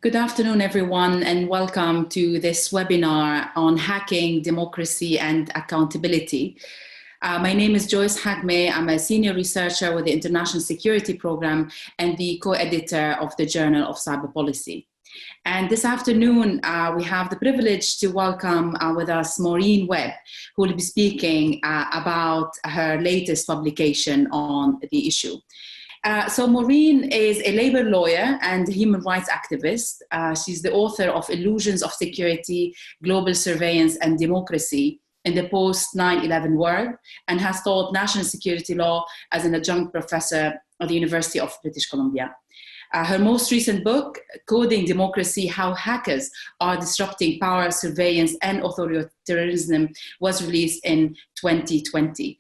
Good afternoon, everyone, and welcome to this webinar on hacking, democracy, and accountability. My name is Joyce Hagme. I'm a senior researcher with the International Security Program and the co-editor of the Journal of Cyber Policy. And this afternoon, we have the privilege to welcome with us Maureen Webb, who will be speaking about her latest publication on the issue. So Maureen is a labor lawyer and human rights activist. She's the author of Illusions of Security, Global Surveillance and Democracy in the post-9/11 world, and has taught national security law as an adjunct professor at the University of British Columbia. Her most recent book, Coding Democracy, How Hackers Are Disrupting Power, Surveillance, and Authoritarianism, was released in 2020.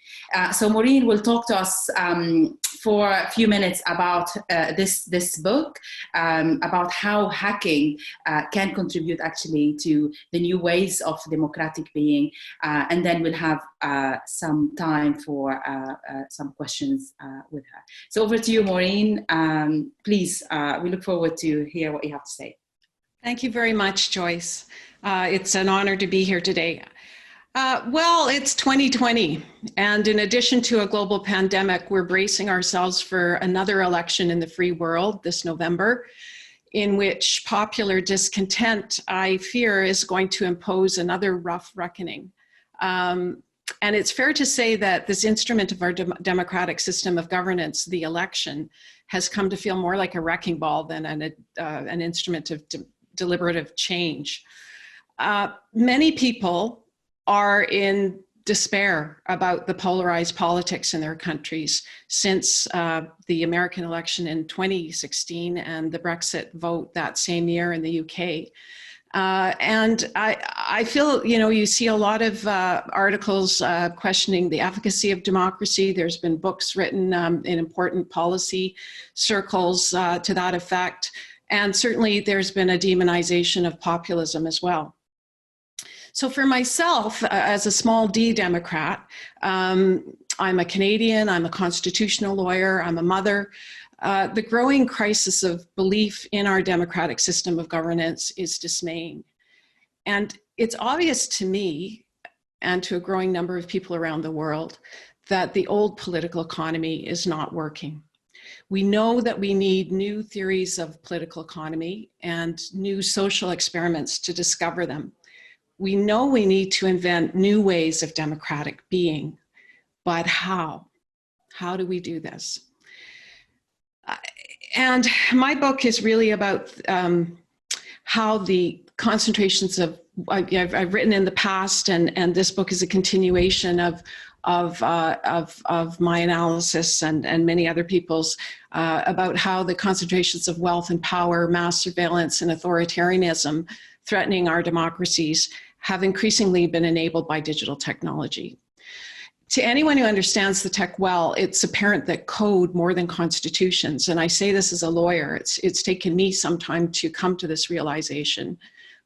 So Maureen will talk to us for a few minutes about this book, about how hacking can contribute actually to the new ways of democratic being, and then we'll have some time for some questions with her. So over to you, Maureen. Please, we look forward to hear what you have to say. Thank you very much, Joyce. It's an honor to be here today. Well, it's 2020, and in addition to a global pandemic, we're bracing ourselves for another election in the free world this November, in which popular discontent, I fear, is going to impose another rough reckoning. And it's fair to say that this instrument of our democratic system of governance, the election, has come to feel more like a wrecking ball than an instrument of deliberative change. Many people are in despair about the polarized politics in their countries since the American election in 2016 and the Brexit vote that same year in the UK. And I feel, you see a lot of articles questioning the efficacy of democracy. There's been books written in important policy circles to that effect. And certainly there's been a demonization of populism as well. So for myself, as a small d Democrat, I'm a Canadian, I'm a constitutional lawyer, I'm a mother. The growing crisis of belief in our democratic system of governance is dismaying. And it's obvious to me, and to a growing number of people around the world, that the old political economy is not working. We know that we need new theories of political economy and new social experiments to discover them. We know we need to invent new ways of democratic being, but how? How do we do this? And my book is really about how the concentrations of, I've written in the past, and this book is a continuation of my analysis and many other people's about how the concentrations of wealth and power, mass surveillance, and authoritarianism threatening our democracies have increasingly been enabled by digital technology. To anyone who understands the tech well, it's apparent that code more than constitutions, and I say this as a lawyer, it's taken me some time to come to this realization.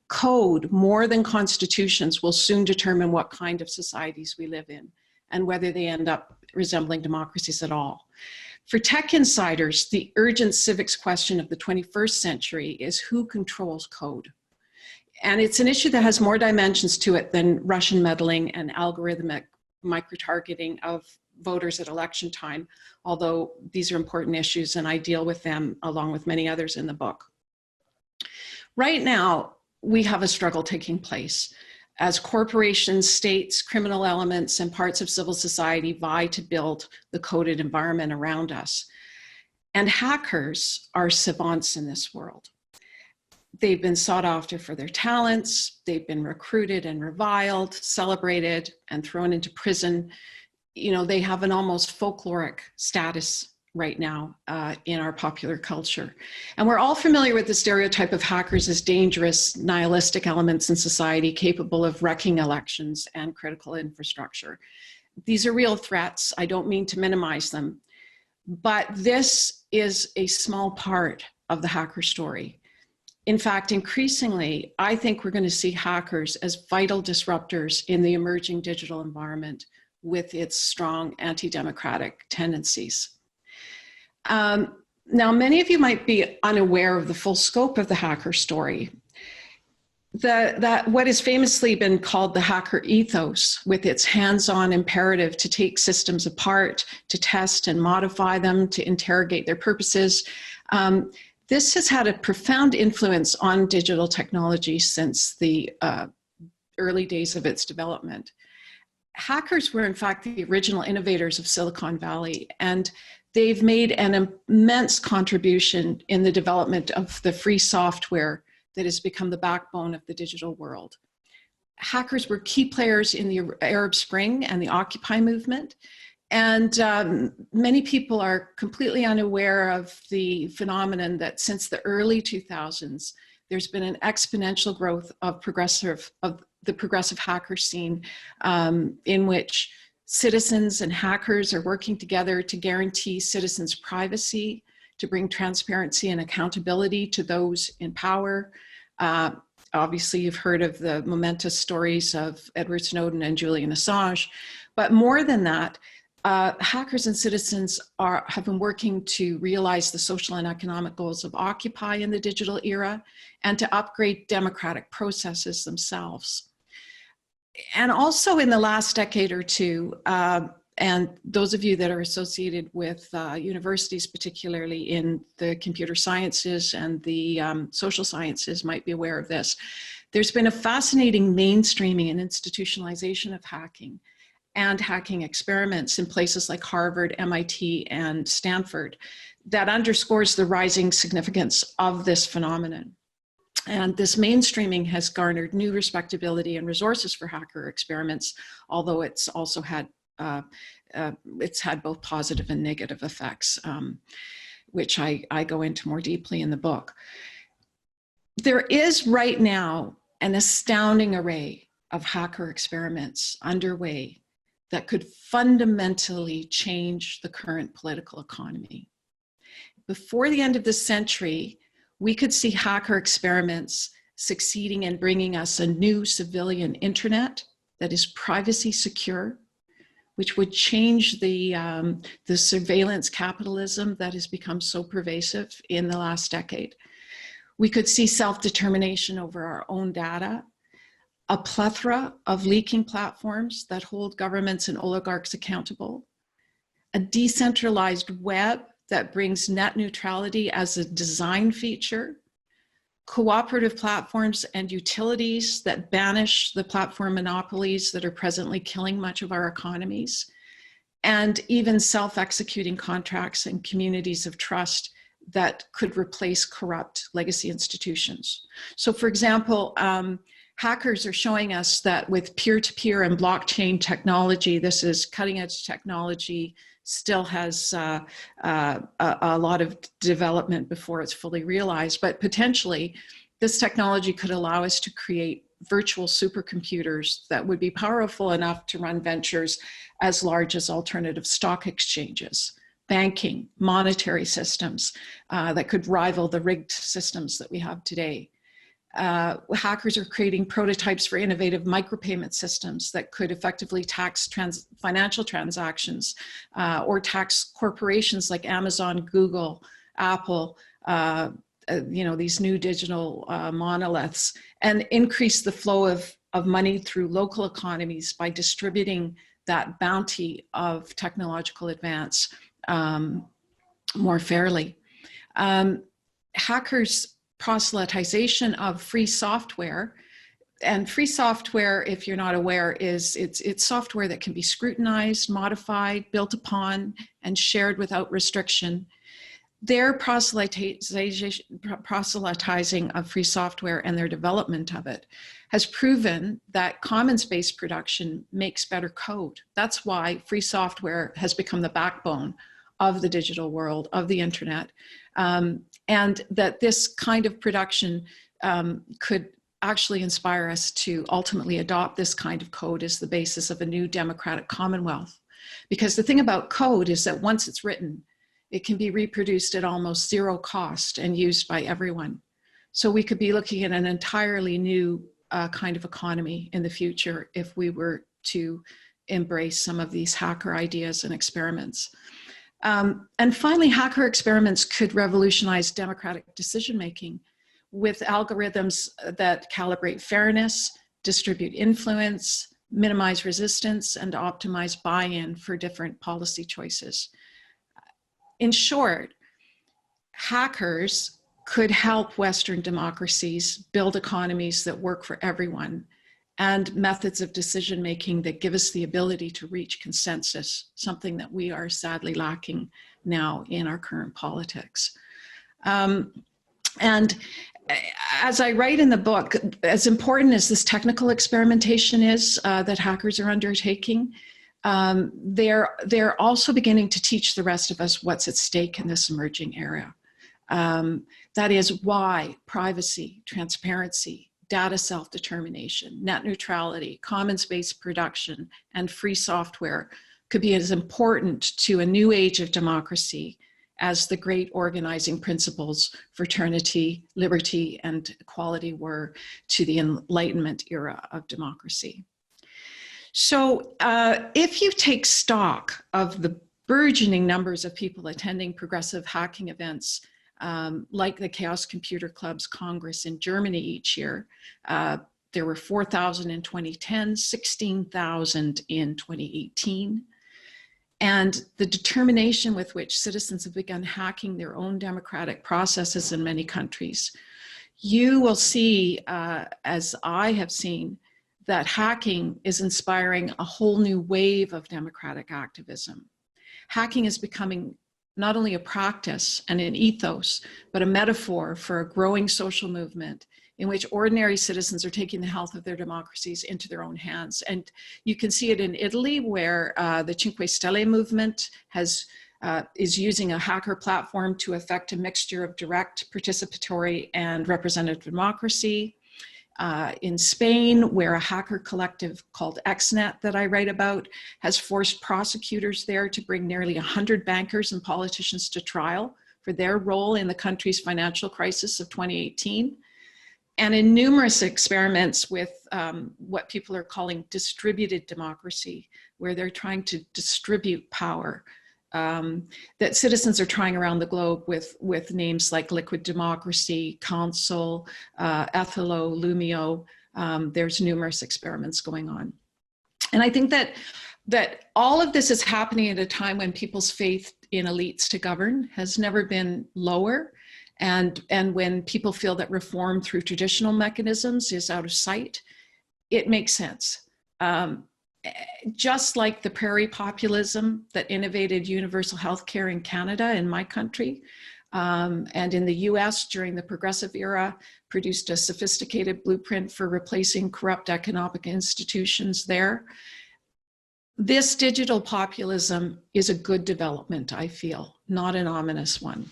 Code more than constitutions will soon determine what kind of societies we live in and whether they end up resembling democracies at all. For tech insiders, the urgent civics question of the 21st century is who controls code? And it's an issue that has more dimensions to it than Russian meddling and algorithmic micro-targeting of voters at election time, although these are important issues and I deal with them along with many others in the book. Right now, we have a struggle taking place as corporations, states, criminal elements, and parts of civil society vie to build the coded environment around us. And hackers are savants in this world. They've been sought after for their talents. They've been recruited and reviled, celebrated, and thrown into prison. They have an almost folkloric status right now in our popular culture. And we're all familiar with the stereotype of hackers as dangerous, nihilistic elements in society capable of wrecking elections and critical infrastructure. These are real threats. I don't mean to minimize them, but this is a small part of the hacker story. In fact, increasingly, I think we're going to see hackers as vital disruptors in the emerging digital environment with its strong anti-democratic tendencies. Now, many of you might be unaware of the full scope of the hacker story. What has famously been called the hacker ethos, with its hands-on imperative to take systems apart, to test and modify them, to interrogate their purposes. This has had a profound influence on digital technology since the early days of its development. Hackers were, in fact, the original innovators of Silicon Valley, and they've made an immense contribution in the development of the free software that has become the backbone of the digital world. Hackers were key players in the Arab Spring and the Occupy movement. And many people are completely unaware of the phenomenon that since the early 2000s, there's been an exponential growth of the progressive hacker scene, in which citizens and hackers are working together to guarantee citizens' privacy, to bring transparency and accountability to those in power. Obviously, you've heard of the momentous stories of Edward Snowden and Julian Assange, but more than that, hackers and citizens have been working to realize the social and economic goals of Occupy in the digital era and to upgrade democratic processes themselves. And also in the last decade or two, and those of you that are associated with universities, particularly in the computer sciences and the social sciences, might be aware of this. There's been a fascinating mainstreaming and institutionalization of hacking and hacking experiments in places like Harvard, MIT, and Stanford that underscores the rising significance of this phenomenon. And this mainstreaming has garnered new respectability and resources for hacker experiments, although it's also had both positive and negative effects, which I go into more deeply in the book. There is right now an astounding array of hacker experiments underway that could fundamentally change the current political economy. Before the end of this century, we could see hacker experiments succeeding in bringing us a new civilian internet that is privacy secure, which would change the surveillance capitalism that has become so pervasive in the last decade. We could see self-determination over our own data, a plethora of leaking platforms that hold governments and oligarchs accountable, a decentralized web that brings net neutrality as a design feature, cooperative platforms and utilities that banish the platform monopolies that are presently killing much of our economies, and even self-executing contracts and communities of trust that could replace corrupt legacy institutions. So for example, hackers are showing us that with peer-to-peer and blockchain technology, this is cutting-edge technology, still has a lot of development before it's fully realized, but potentially this technology could allow us to create virtual supercomputers that would be powerful enough to run ventures as large as alternative stock exchanges, banking, monetary systems that could rival the rigged systems that we have today. Hackers are creating prototypes for innovative micropayment systems that could effectively tax financial transactions or tax corporations like Amazon, Google, Apple, these new digital monoliths, and increase the flow of money through local economies by distributing that bounty of technological advance more fairly. Hackers' proselytization of free software, and free software, if you're not aware, it's software that can be scrutinized, modified, built upon, and shared without restriction. Their proselytizing of free software and their development of it has proven that commons-based production makes better code. That's why free software has become the backbone of the digital world, of the internet, and that this kind of production could actually inspire us to ultimately adopt this kind of code as the basis of a new democratic commonwealth. Because the thing about code is that once it's written, it can be reproduced at almost zero cost and used by everyone. So we could be looking at an entirely new kind of economy in the future if we were to embrace some of these hacker ideas and experiments. And finally, hacker experiments could revolutionize democratic decision-making with algorithms that calibrate fairness, distribute influence, minimize resistance, and optimize buy-in for different policy choices. In short, hackers could help Western democracies build economies that work for everyone and methods of decision-making that give us the ability to reach consensus, something that we are sadly lacking now in our current politics. And as I write in the book, as important as this technical experimentation is that hackers are undertaking, they're also beginning to teach the rest of us what's at stake in this emerging era. That is why privacy, transparency, data self-determination, net neutrality, commons-based production, and free software could be as important to a new age of democracy as the great organizing principles, fraternity, liberty, and equality were to the Enlightenment era of democracy. So if you take stock of the burgeoning numbers of people attending progressive hacking events, like the Chaos Computer Club's Congress in Germany each year, there were 4,000 in 2010, 16,000 in 2018. And the determination with which citizens have begun hacking their own democratic processes in many countries, you will see, as I have seen, that hacking is inspiring a whole new wave of democratic activism. Hacking is becoming not only a practice and an ethos, but a metaphor for a growing social movement in which ordinary citizens are taking the health of their democracies into their own hands. And you can see it in Italy, where the Cinque Stelle movement is using a hacker platform to effect a mixture of direct, participatory, and representative democracy. In Spain, where a hacker collective called XNet that I write about has forced prosecutors there to bring nearly 100 bankers and politicians to trial for their role in the country's financial crisis of 2018. And in numerous experiments with what people are calling distributed democracy, where they're trying to distribute power, that citizens are trying around the globe with names like Liquid Democracy, Council, Ethelo, Lumio. There's numerous experiments going on. And I think that all of this is happening at a time when people's faith in elites to govern has never been lower. And when people feel that reform through traditional mechanisms is out of sight, it makes sense. Just like the prairie populism that innovated universal health care in Canada, in my country, and in the US during the progressive era, produced a sophisticated blueprint for replacing corrupt economic institutions there. This digital populism is a good development, I feel, not an ominous one.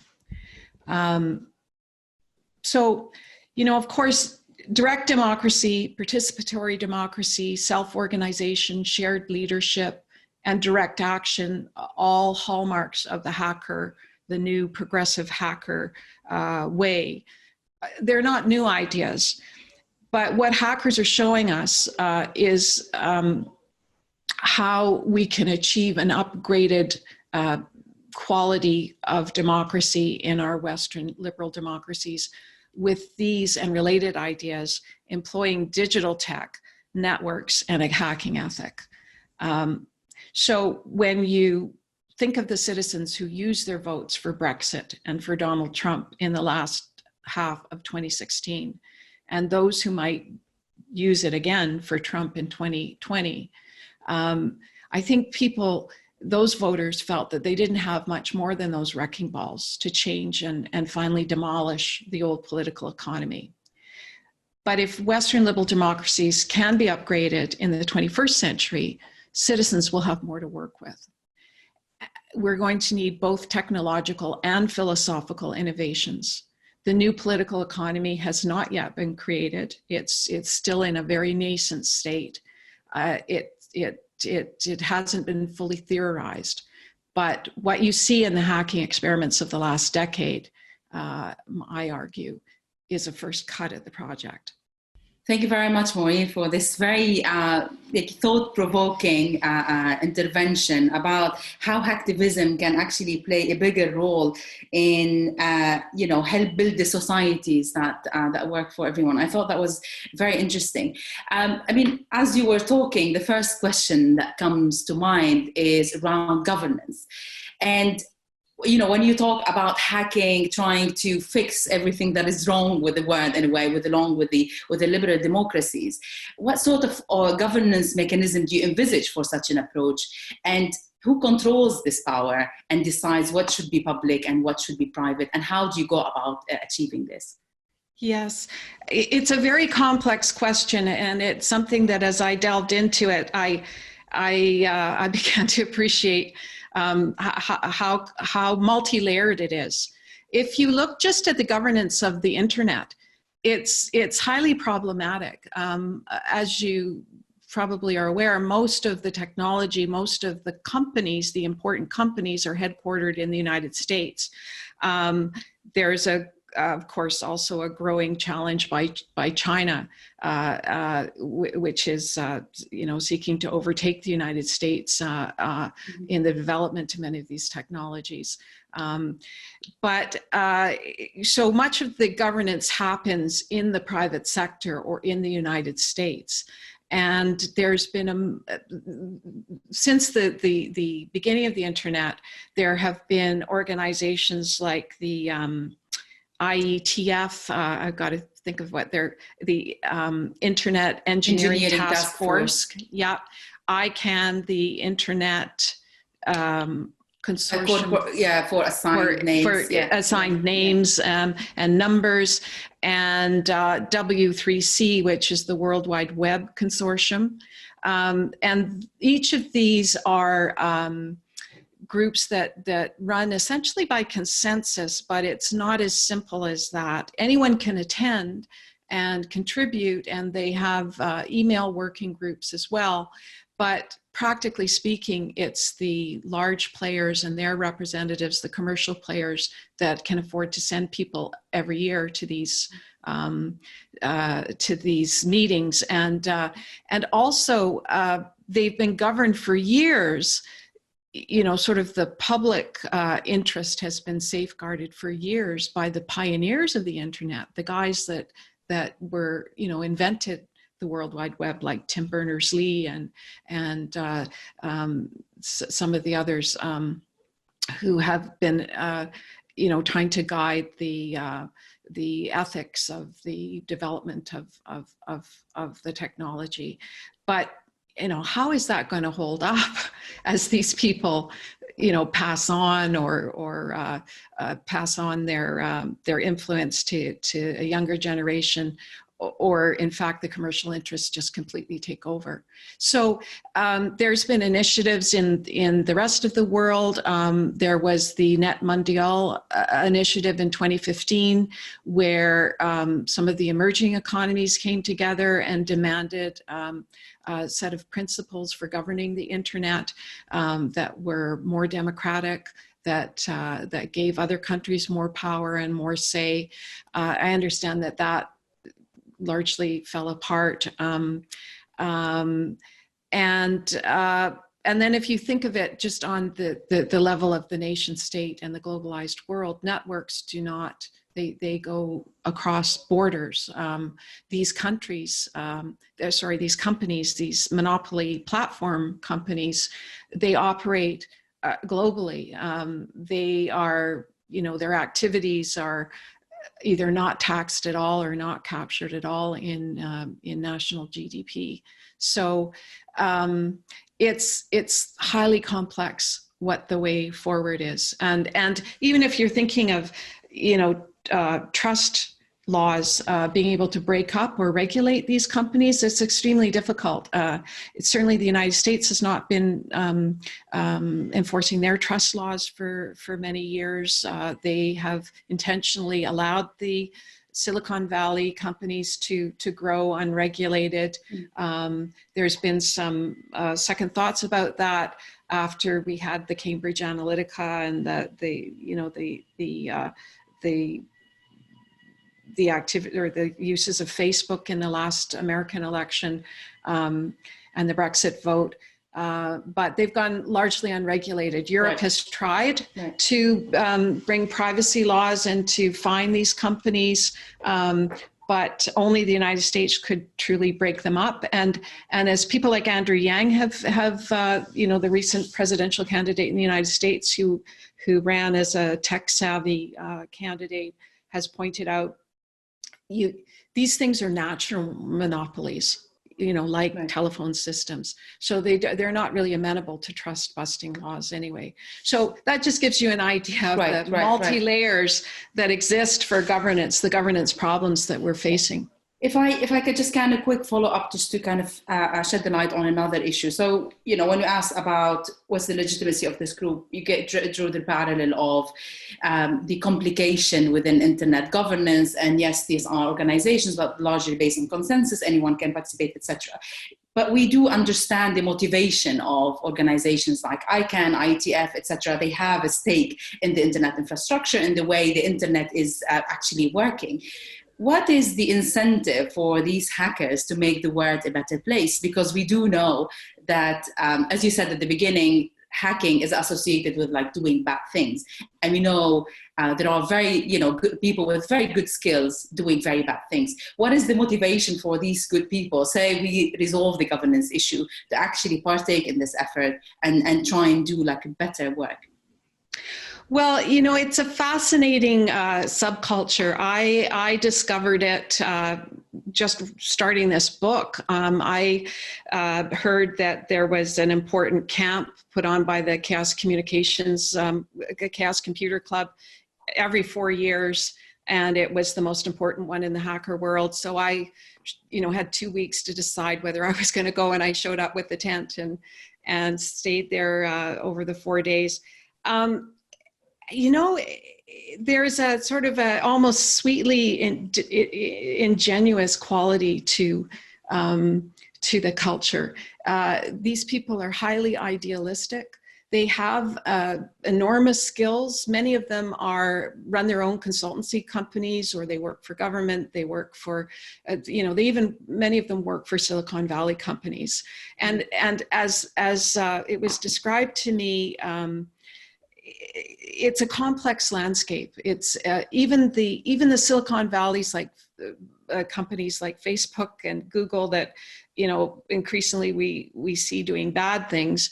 So, of course, direct democracy, participatory democracy, self-organization, shared leadership, and direct action, all hallmarks of the hacker, the new progressive hacker way. They're not new ideas, but what hackers are showing us is how we can achieve an upgraded quality of democracy in our Western liberal democracies with these and related ideas, employing digital tech, networks, and a hacking ethic. So when you think of the citizens who used their votes for Brexit and for Donald Trump in the last half of 2016, and those who might use it again for Trump in 2020, I think those voters felt that they didn't have much more than those wrecking balls to change and finally demolish the old political economy. But if Western liberal democracies can be upgraded in the 21st century, citizens will have more to work with. We're going to need both technological and philosophical innovations. The new political economy has not yet been created. It's still in a very nascent state. It hasn't been fully theorized, but what you see in the hacking experiments of the last decade, I argue, is a first cut at the project. Thank you very much, Maureen, for this very thought-provoking intervention about how hacktivism can actually play a bigger role in, help build the societies that work for everyone. I thought that was very interesting. As you were talking, the first question that comes to mind is around governance. And when you talk about hacking, trying to fix everything that is wrong with the world anyway, along with the liberal democracies, what sort of governance mechanism do you envisage for such an approach? And who controls this power and decides what should be public and what should be private? And how do you go about achieving this? Yes, it's a very complex question, and it's something that as I delved into it, I began to appreciate how multi-layered it is. If you look just at the governance of the internet, it's highly problematic. As you probably are aware, most of the technology, most of the companies, the important companies, are headquartered in the United States. There's of course, also a growing challenge by China, which is, seeking to overtake the United States in the development of many of these technologies. So much of the governance happens in the private sector or in the United States. And there's been since the beginning of the internet, there have been organizations like the IETF, I've got to think of what they're, the Internet Engineering Task Force. Yeah, ICANN, the Internet Consortium. For assigned names. For assigned names and numbers, and W3C, which is the World Wide Web Consortium. And each of these are groups that run essentially by consensus, but it's not as simple as that. Anyone can attend and contribute, and they have email working groups as well. But practically speaking, it's the large players and their representatives, the commercial players, that can afford to send people every year to these meetings. And also they've been governed for years. Sort of the public interest has been safeguarded for years by the pioneers of the internet, the guys that were, invented the World Wide Web, like Tim Berners-Lee and some of the others who have been, trying to guide the ethics of the development of the technology. But how is that going to hold up as these people, pass on or pass on their influence to a younger generation, or in fact, the commercial interests just completely take over? So there's been initiatives in the rest of the world. There was the Net Mondial initiative in 2015, where some of the emerging economies came together and demanded a set of principles for governing the internet that were more democratic, that gave other countries more power and more say. I understand that largely fell apart. And then if you think of it just on the level of the nation state and the globalized world, networks do not, they go across borders. These countries, these companies, these monopoly platform companies, they operate globally. They are, their activities are either not taxed at all or not captured at all in national GDP. So it's highly complex what the way forward is. And even if you're thinking of, trust laws, being able to break up or regulate these companies, it's extremely difficult. Certainly the United States has not been enforcing their trust laws for many years. They have intentionally allowed the Silicon Valley companies to grow unregulated. There's been some second thoughts about that after we had the Cambridge Analytica and the the activity or the uses of Facebook in the last American election and the Brexit vote. But they've gone largely unregulated. Europe has tried to bring privacy laws and to fine these companies, but only the United States could truly break them up. And as people like Andrew Yang have the recent presidential candidate in the United States who ran as a tech-savvy candidate has pointed out, these things are natural monopolies. Like telephone systems. So they're not really amenable to trust busting laws anyway. So that just gives you an idea of the multi-layers that exist for governance, the governance problems that we're facing. If I could just kind of quick follow up just to kind of shed the light on another issue. So, when you ask about what's the legitimacy of this group, you drew the parallel of the complication within internet governance. And yes, these are organizations, but largely based on consensus, anyone can participate, etc. But we do understand the motivation of organizations like ICANN, IETF, etc. They have a stake in the internet infrastructure and the way the internet is actually working. What is the incentive for these hackers to make the world a better place? Because we do know that, as you said at the beginning, hacking is associated with like doing bad things. And we know there are very, good people with very good skills doing very bad things. What is the motivation for these good people, say we resolve the governance issue, to actually partake in this effort and try and do like a better work? Well, it's a fascinating subculture. I discovered it just starting this book. I heard that there was an important camp put on by the Chaos Communications, Chaos Computer Club every 4 years, and it was the most important one in the hacker world. So I, had 2 weeks to decide whether I was going to go, and I showed up with the tent and stayed there over the 4 days. There's a sort of a almost sweetly ingenuous quality to the culture. These people are highly idealistic. They have enormous skills. Many of them run their own consultancy companies, or they work for government. They work for, many of them work for Silicon Valley companies. And as it was described to me, it's a complex landscape. It's even the Silicon Valley's like companies like Facebook and Google that increasingly we see doing bad things.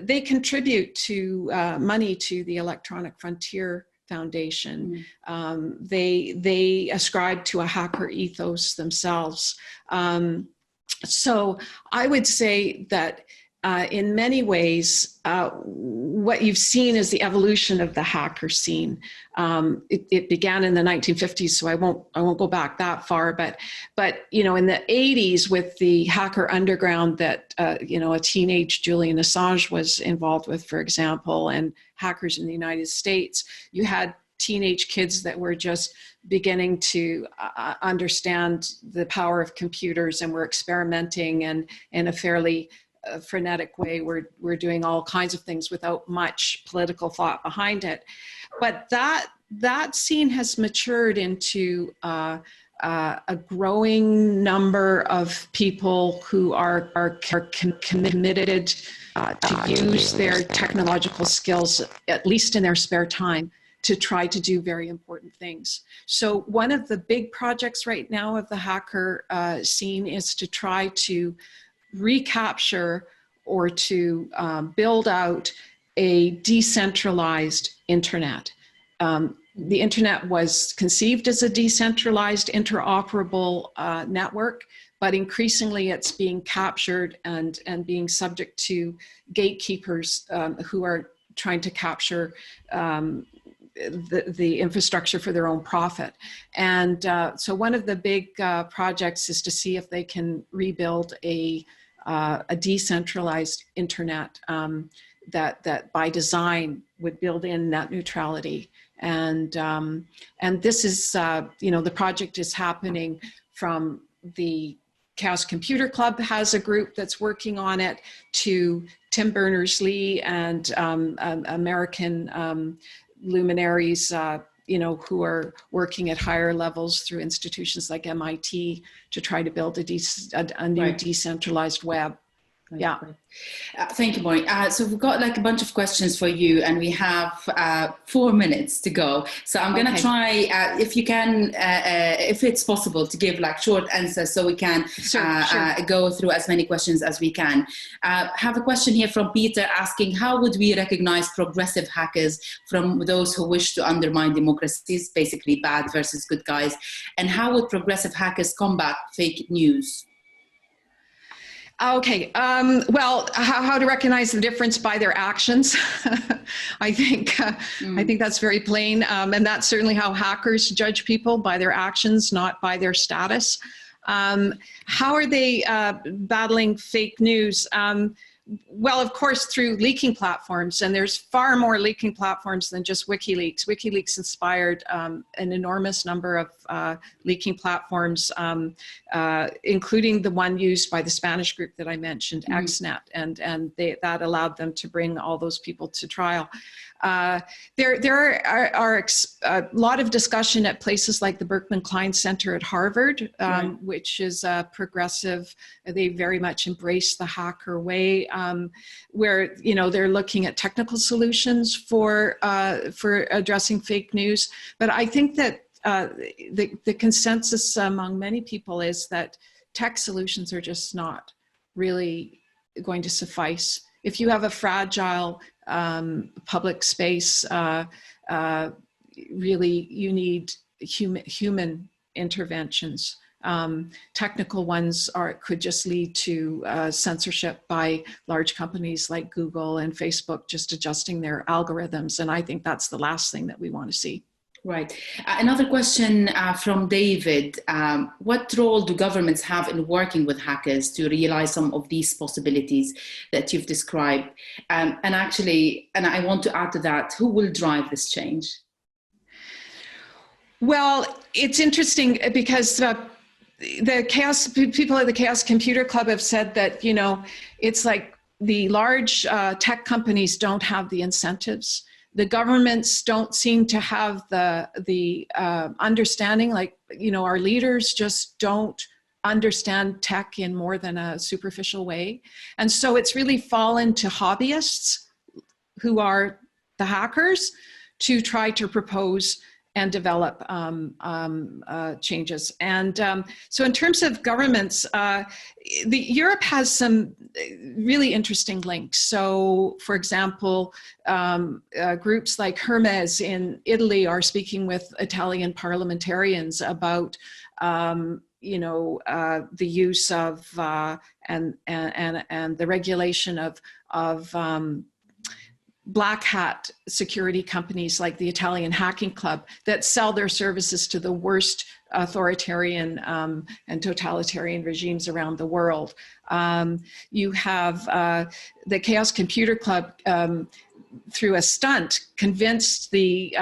They contribute to money to the Electronic Frontier Foundation. They ascribe to a hacker ethos themselves. So I would say that in many ways, what you've seen is the evolution of the hacker scene. It began in the 1950s, so I won't go back that far. But in the 80s, with the hacker underground that a teenage Julian Assange was involved with, for example, and hackers in the United States, you had teenage kids that were just beginning to understand the power of computers and were experimenting, and in a fairly frenetic way, we're doing all kinds of things without much political thought behind it. But that scene has matured into a growing number of people who are committed to use their technological skills, at least in their spare time, to try to do very important things. So one of the big projects right now of the hacker scene is to try to recapture or to build out a decentralized internet. The internet was conceived as a decentralized, interoperable network, but increasingly it's being captured and being subject to gatekeepers who are trying to capture the infrastructure for their own profit. And so one of the big projects is to see if they can rebuild a decentralized internet that by design would build in net neutrality. And this is, the project is happening from the Chaos Computer Club has a group that's working on it, to Tim Berners-Lee and American luminaries who are working at higher levels through institutions like MIT to try to build a new decentralized web. Yeah. Thank you, Maureen. So we've got like a bunch of questions for you, and we have 4 minutes to go. So I'm going to try, if you can, if it's possible, to give like short answers so we can go through as many questions as we can. Have a question here from Peter asking, how would we recognize progressive hackers from those who wish to undermine democracies, basically bad versus good guys? And how would progressive hackers combat fake news? Okay, well, how to recognize the difference by their actions? I think that's very plain, and that's certainly how hackers judge people, by their actions, not by their status. How are they battling fake news? Well, of course, through leaking platforms, and there's far more leaking platforms than just Wikileaks. Wikileaks inspired an enormous number of leaking platforms, including the one used by the Spanish group that I mentioned, XNet, and that allowed them to bring all those people to trial. There are a lot of discussion at places like the Berkman Klein Center at Harvard, which is progressive. They very much embrace the hacker way, where they're looking at technical solutions for addressing fake news. But I think that the consensus among many people is that tech solutions are just not really going to suffice. If you have a fragile public space, really you need human interventions. Technical ones could just lead to censorship by large companies like Google and Facebook just adjusting their algorithms, and I think that's the last thing that we want to see. Right. Another question from David. What role do governments have in working with hackers to realize some of these possibilities that you've described? And I want to add to that, who will drive this change? Well, it's interesting because the people at the Chaos Computer Club have said that, it's like the large tech companies don't have the incentives. The governments don't seem to have the understanding, like, our leaders just don't understand tech in more than a superficial way. And so it's really fallen to hobbyists, who are the hackers, to try to propose and develop changes. And so in terms of governments, Europe has some really interesting links. So for example, groups like Hermes in Italy are speaking with Italian parliamentarians about the use of and the regulation of black hat security companies like the Italian Hacking Club that sell their services to the worst authoritarian and totalitarian regimes around the world. You have the Chaos Computer Club, through a stunt, convinced the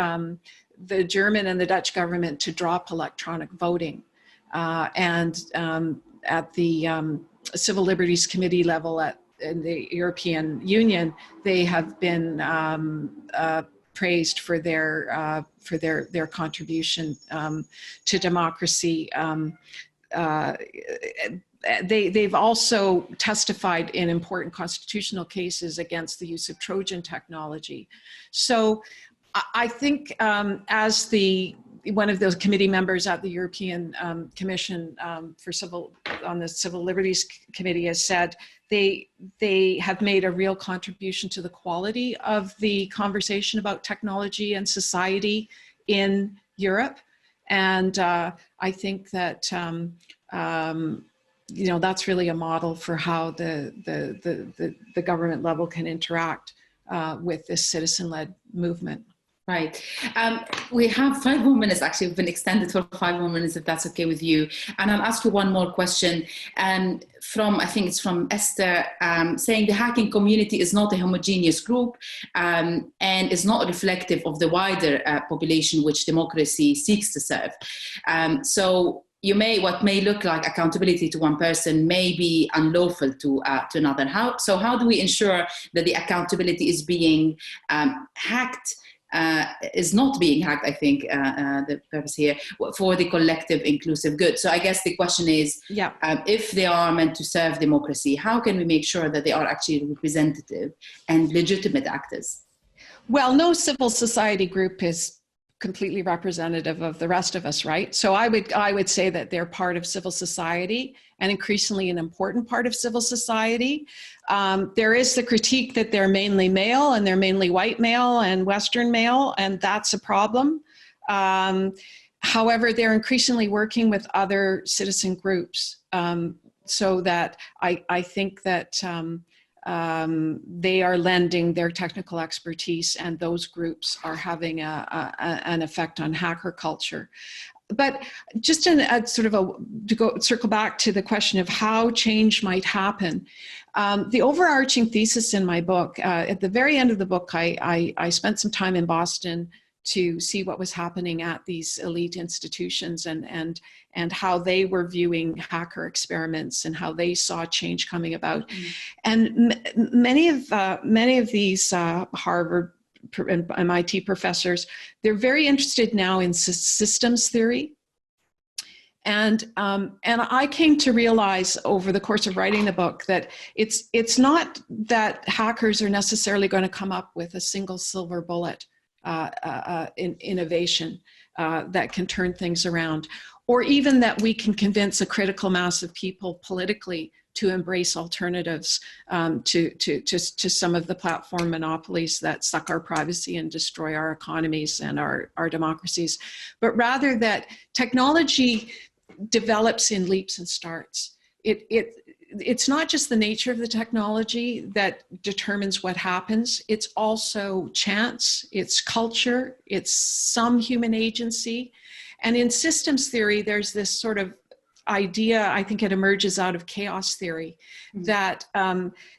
German and the Dutch government to drop electronic voting. And at the Civil Liberties Committee level in the European Union, they have been praised for their contribution to democracy. They've also testified in important constitutional cases against the use of Trojan technology. So I think as one of those committee members at the European Commission on the Civil Liberties Committee has said, they have made a real contribution to the quality of the conversation about technology and society in Europe. And I think that that's really a model for how the government level can interact with this citizen-led movement. Right. We have 5 more minutes. Actually, we've been extended for 5 more minutes, if that's okay with you. And I'll ask you one more question. I think it's from Esther, saying the hacking community is not a homogeneous group and is not reflective of the wider population which democracy seeks to serve. So what may look like accountability to one person may be unlawful to another. How do we ensure that the accountability is being hacked is not being hacked, I think, the purpose here, for the collective inclusive good. So I guess the question is, yeah. If they are meant to serve democracy, how can we make sure that they are actually representative and legitimate actors? Well, no civil society group is completely representative of the rest of us, right? So I would say that they're part of civil society, and increasingly an important part of civil society. There is the critique that they're mainly male, and they're mainly white male and Western male, and that's a problem. However, they're increasingly working with other citizen groups, so that I think that they are lending their technical expertise, and those groups are having an effect on hacker culture. But just in a sort of circle back to the question of how change might happen, the overarching thesis in my book, at the very end of the book, I spent some time in Boston to see what was happening at these elite institutions, and how they were viewing hacker experiments and how they saw change coming about. And many of these Harvard and MIT professors, they're very interested now in systems theory. And I came to realize over the course of writing the book that it's not that hackers are necessarily going to come up with a single silver bullet in innovation that can turn things around, or even that we can convince a critical mass of people politically to embrace alternatives to some of the platform monopolies that suck our privacy and destroy our economies and our democracies, but rather that technology develops in leaps and starts. It's not just the nature of the technology that determines what happens. It's also chance, it's culture, it's some human agency. And in systems theory, there's this sort of idea, I think it emerges out of chaos theory, that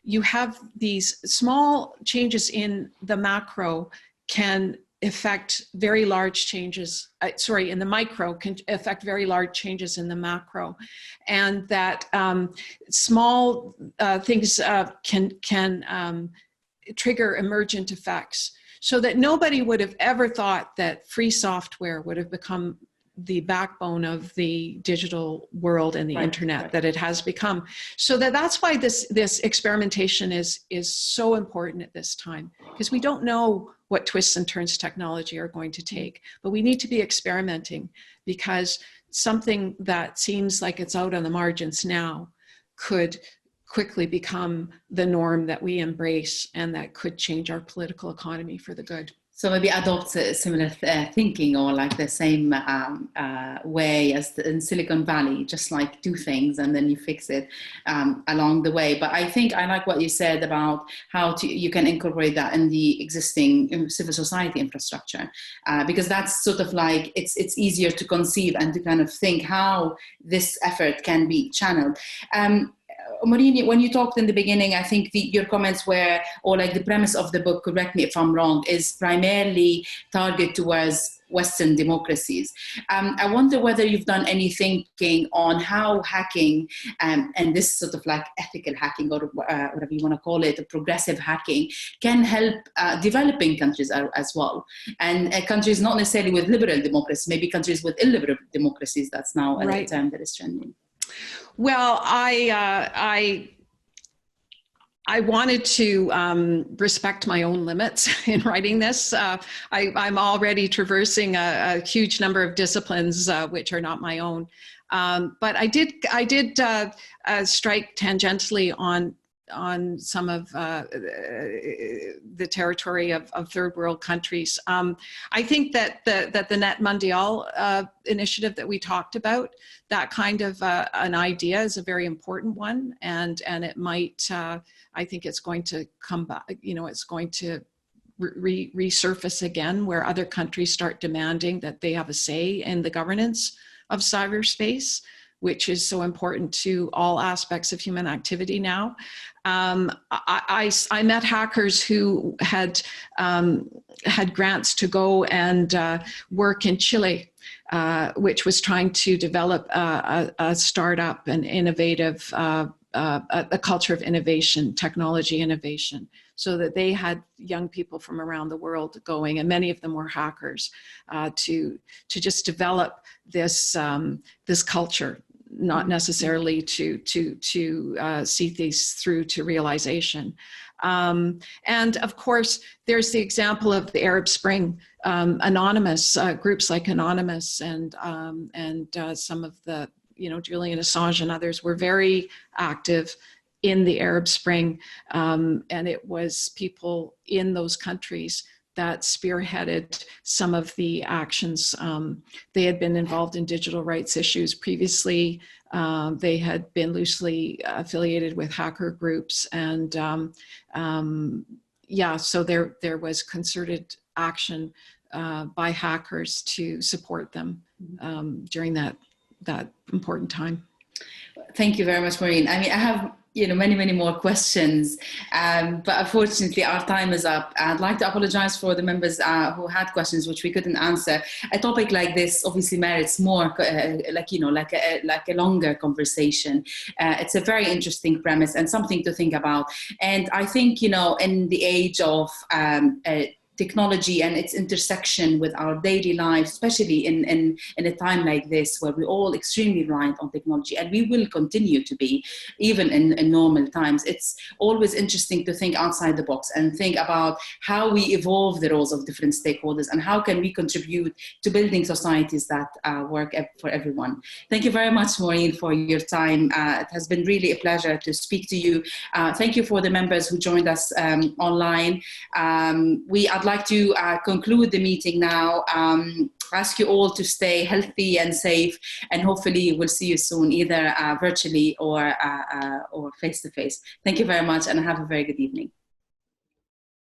you have these small changes in the macro can affect very large changes, in the micro can affect very large changes in the macro. And that small things can trigger emergent effects, so that nobody would have ever thought that free software would have become the backbone of the digital world and the internet that it has become. So that's why this experimentation is so important at this time, because we don't know what twists and turns technology are going to take, but we need to be experimenting, because something that seems like it's out on the margins now could quickly become the norm that we embrace, and that could change our political economy for the good. So maybe adopt similar thinking, or like the same way as in Silicon Valley, just like do things and then you fix it along the way. But I think I like what you said about how you can incorporate that in the existing civil society infrastructure, because that's sort of like it's easier to conceive and to kind of think how this effort can be channeled. Maureen, when you talked in the beginning, I think your comments were, or like the premise of the book, correct me if I'm wrong, is primarily targeted towards Western democracies. I wonder whether you've done any thinking on how hacking and this sort of like ethical hacking, or whatever you want to call it, progressive hacking, can help developing countries as well. And countries not necessarily with liberal democracy, maybe countries with illiberal democracies. That's now a term that is trending. Well, I wanted to respect my own limits in writing this. I'm already traversing a huge number of disciplines which are not my own, but I did strike tangentially on some of the territory of third world countries. I think that the Net Mondial initiative that we talked about, that kind of an idea is a very important one, and it might, I think it's going to come back, it's going to resurface again, where other countries start demanding that they have a say in the governance of cyberspace, which is so important to all aspects of human activity now. I met hackers who had grants to go and work in Chile, which was trying to develop a startup and innovative, a culture of innovation, technology innovation. so that they had young people from around the world going, and many of them were hackers, to just develop this this culture, not necessarily to see these through to realization. And of course, there's the example of the Arab Spring. Anonymous groups like Anonymous and some of the, Julian Assange and others were very active in the Arab Spring, and it was people in those countries that spearheaded some of the actions. They had been involved in digital rights issues previously. They had been loosely affiliated with hacker groups, and yeah, so there was concerted action by hackers to support them during that important time. Thank you very much, Maureen. I mean, I have many more questions, but unfortunately our time is up. I'd like to apologize for the members who had questions which we couldn't answer. A topic like this obviously merits more like a longer conversation. It's a very interesting premise and something to think about. And I think in the age of technology and its intersection with our daily lives, especially in a time like this where we're all extremely reliant on technology, and we will continue to be even in normal times. It's always interesting to think outside the box and think about how we evolve the roles of different stakeholders and how can we contribute to building societies that work for everyone. Thank you very much, Maureen, for your time. It has been really a pleasure to speak to you. Thank you for the members who joined us online. I'd like to conclude the meeting now. Ask you all to stay healthy and safe, and hopefully we'll see you soon, either virtually or face-to-face. Thank you very much, and have a very good evening.